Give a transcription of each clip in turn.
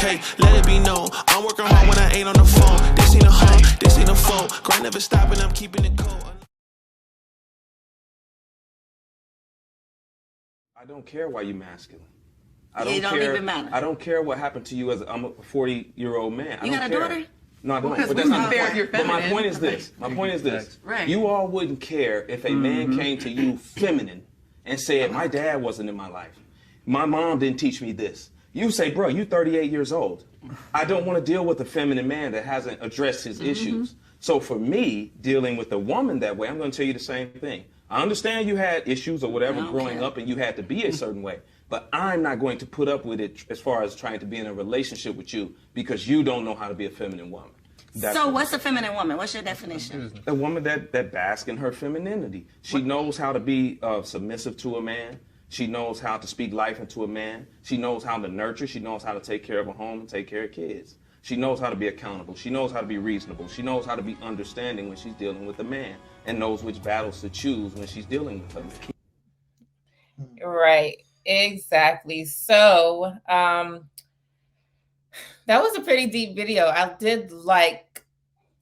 Hey, let it be known, I'm working hard when I ain't on the phone. This ain't a home, this ain't a phone. Grind never stopping, I'm keeping it cold. I don't care why you're masculine. It don't even matter. I don't care what happened to you as I'm a 40-year-old man. You got a daughter? No, I don't. But that's not the point. But my point is this. My point is this. Right. You all wouldn't care if a man came to you feminine and said, my dad wasn't in my life. My mom didn't teach me this. You say, bro, you're 38 years old. I don't want to deal with a feminine man that hasn't addressed his issues. So for me, dealing with a woman that way, I'm going to tell you the same thing. I understand you had issues or whatever growing up and you had to be a certain way. But I'm not going to put up with it as far as trying to be in a relationship with you because you don't know how to be a feminine woman. So what's a feminine woman? What's your definition? A woman that basks in her femininity. She knows how to be submissive to a man. She knows how to speak life into a man. She knows how to nurture. She knows how to take care of a home and take care of kids. She knows how to be accountable. She knows how to be reasonable. She knows how to be understanding when she's dealing with a man and knows which battles to choose when she's dealing with a man. Right. Exactly. So that was a pretty deep video. I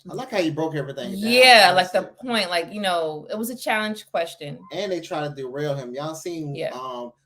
like how you broke everything down. Yeah, like the point, like, you know, it was a challenge question. And they try to derail him. Y'all seen,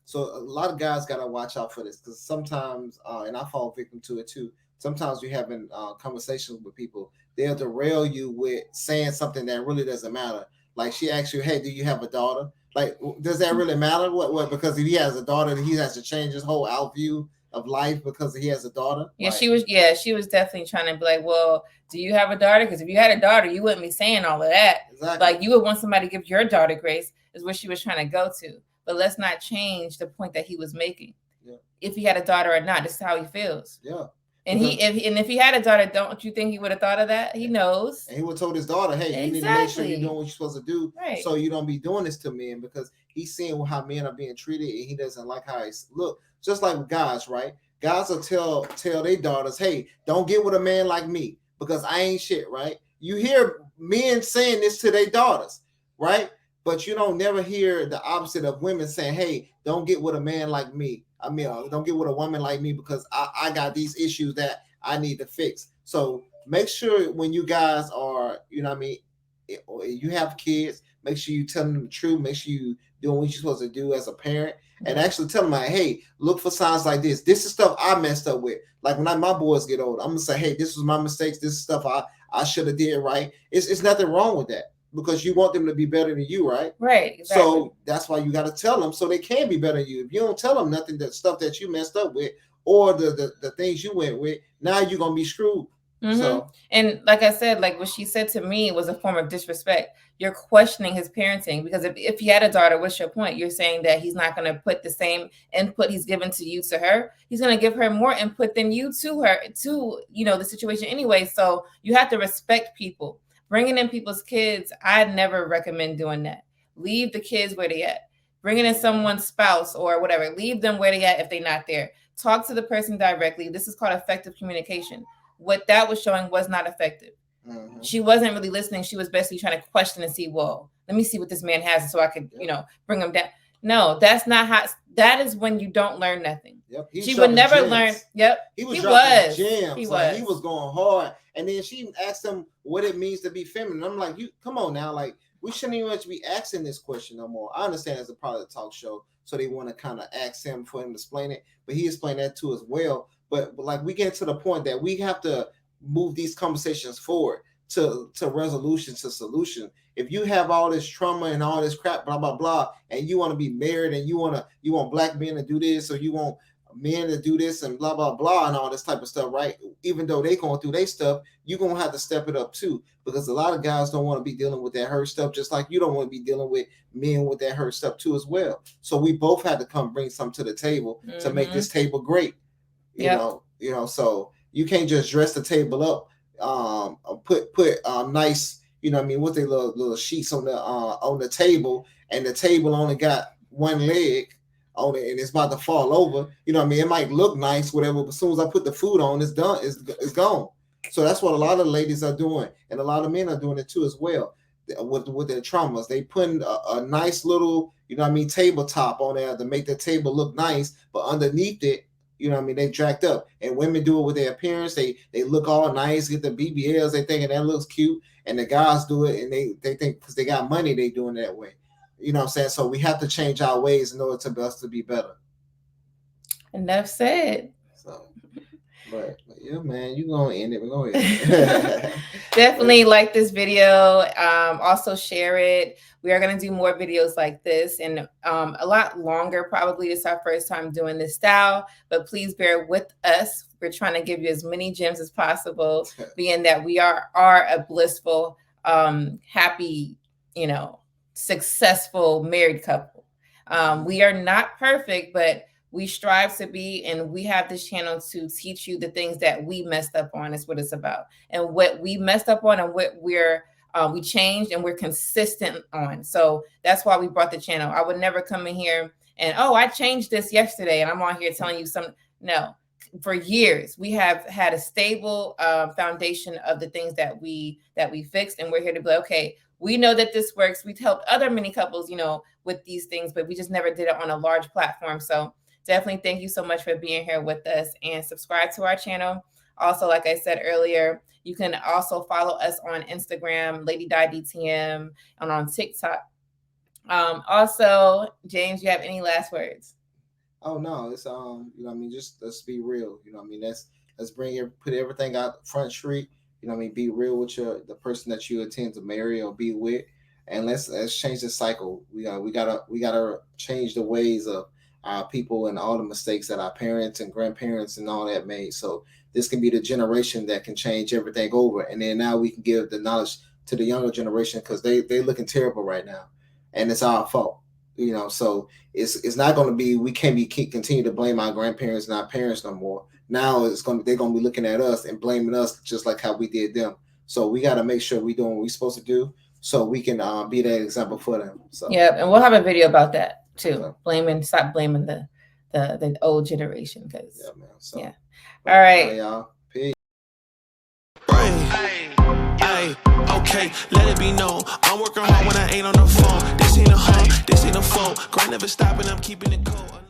so a lot of guys got to watch out for this because sometimes, and I fall victim to it too, sometimes you're having conversations with people, they'll derail you with saying something that really doesn't matter. Like she asks you, hey, do you have a daughter? Like, does that really matter? What? Because if he has a daughter, he has to change his whole outview of life because he has a daughter. Yeah, like, she was definitely trying to be like, well, do you have a daughter? Because if you had a daughter, you wouldn't be saying all of that. Exactly. Like you would want somebody to give your daughter grace, is what she was trying to go to. But let's not change the point that he was making. Yeah. If he had a daughter or not, this is how he feels. Yeah. And if he had a daughter, don't you think he would have thought of that? He knows. And he would have told his daughter, hey, you need to make sure you're doing what you're supposed to do so you don't be doing this to men, because he's seeing how men are being treated and he doesn't like how it's look. Just like with guys, right? Guys will tell their daughters, hey, don't get with a man like me because I ain't shit, right? You hear men saying this to their daughters, right? But you don't never hear the opposite of women saying, hey, don't get with a man like me. I mean, don't get with a woman like me because I got these issues that I need to fix. So make sure when you guys are, you know what I mean, you have kids, make sure you tell them the truth, make sure you doing what you're supposed to do as a parent, and actually tell them, like, hey, look for signs like this. This is stuff I messed up with. Like when my boys get old, I'm going to say, hey, this was my mistakes. This is stuff I should have did right. It's nothing wrong with that. Because you want them to be better than you, right? Right. Exactly. So that's why you got to tell them so they can be better than you. If you don't tell them nothing, that stuff that you messed up with or the things you went with, now you're going to be screwed. Mm-hmm. So, and like I said, like what she said to me was a form of disrespect. You're questioning his parenting because if he had a daughter, what's your point? You're saying that he's not going to put the same input he's given to you to her. He's going to give her more input than you to her, to, you know, the situation anyway. So you have to respect people. Bringing in people's kids, I'd never recommend doing that. Leave the kids where they at. Bringing in someone's spouse or whatever, leave them where they at if they're not there. Talk to the person directly. This is called effective communication. What that was showing was not effective. Mm-hmm. She wasn't really listening. She was basically trying to question and see, well, let me see what this man has so I could, you know, bring him down. No, that's not how. That is when you don't learn nothing. Yep. She would never gems. learn. Yep. He was gems. He was going hard. And then she asked him what it means to be feminine. I'm like, you come on now. Like, we shouldn't even be asking this question no more. I understand it's a part of the talk show, so they want to kind of ask him for him to explain it. But he explained that too as well. But like we get to the point that we have to move these conversations forward to resolution, to solution. If you have all this trauma and all this crap, blah, blah, blah, and you want to be married and you want black men to do this, or you want men to do this and blah, blah, blah, and all this type of stuff, right? Even though they going through their stuff, you're going to have to step it up too, because a lot of guys don't want to be dealing with that hurt stuff, just like you don't want to be dealing with men with that hurt stuff too as well. So we both had to come bring something to the table to make this table great. You know, so you can't just dress the table up, put nice, you know what I mean, with the little sheets on the table, and the table only got one leg on it and it's about to fall over. You know what I mean? It might look nice, whatever, but as soon as I put the food on, it's done, it's gone. So that's what a lot of ladies are doing, and a lot of men are doing it too as well with their traumas. They putting a nice little, you know what I mean, tabletop on there to make the table look nice, but underneath it, You know what I mean? They jacked up. And women do it with their appearance. They look all nice, get the BBLs, they thinking that looks cute. And the guys do it and they think because they got money, they doing it that way. You know what I'm saying? So we have to change our ways in order for us to be better. Enough said. So, but yeah, man, you're gonna end it. We're gonna end it. Definitely like this video. Also share it. We are going to do more videos like this and a lot longer. Probably it's our first time doing this style, but please bear with us. We're trying to give you as many gems as possible, being that we are a blissful, happy, you know, successful married couple. We are not perfect, but we strive to be, and we have this channel to teach you the things that we messed up on. Is what it's about, and what we messed up on, and what we changed, and we're consistent on. So that's why we brought the channel. I would never come in here and, oh, I changed this yesterday, and I'm on here telling you some. No, for years we have had a stable foundation of the things that we fixed, and we're here to be like, okay, we know that this works. We've helped other many couples, you know, with these things, but we just never did it on a large platform. So definitely thank you so much for being here with us, and subscribe to our channel. Also, like I said earlier, you can also follow us on Instagram, ladydydtm, and on TikTok. Also, James, you have any last words? Oh no, it's you know what I mean, just let's be real. You know what I mean, let's put everything out front street. You know what I mean, be real with the person that you intend to marry or be with, and let's change the cycle. We gotta change the ways of our people and all the mistakes that our parents and grandparents and all that made. So this can be the generation that can change everything over, and then now we can give the knowledge to the younger generation, because they looking terrible right now, and it's our fault. You know, so it's not going to be, we can't continue to blame our grandparents and our parents no more. Now they're going to be looking at us and blaming us just like how we did them. So we got to make sure we're doing what we're supposed to do, so we can be that example for them. So yeah, and we'll have a video about that too. Stop blaming the old generation, because yeah, man. So, yeah. All right, y'all. Peace. Okay, let it be known. I'm working hard when I ain't on the phone. This ain't a home, this ain't a phone. Grind never stopping, I'm keeping it cold.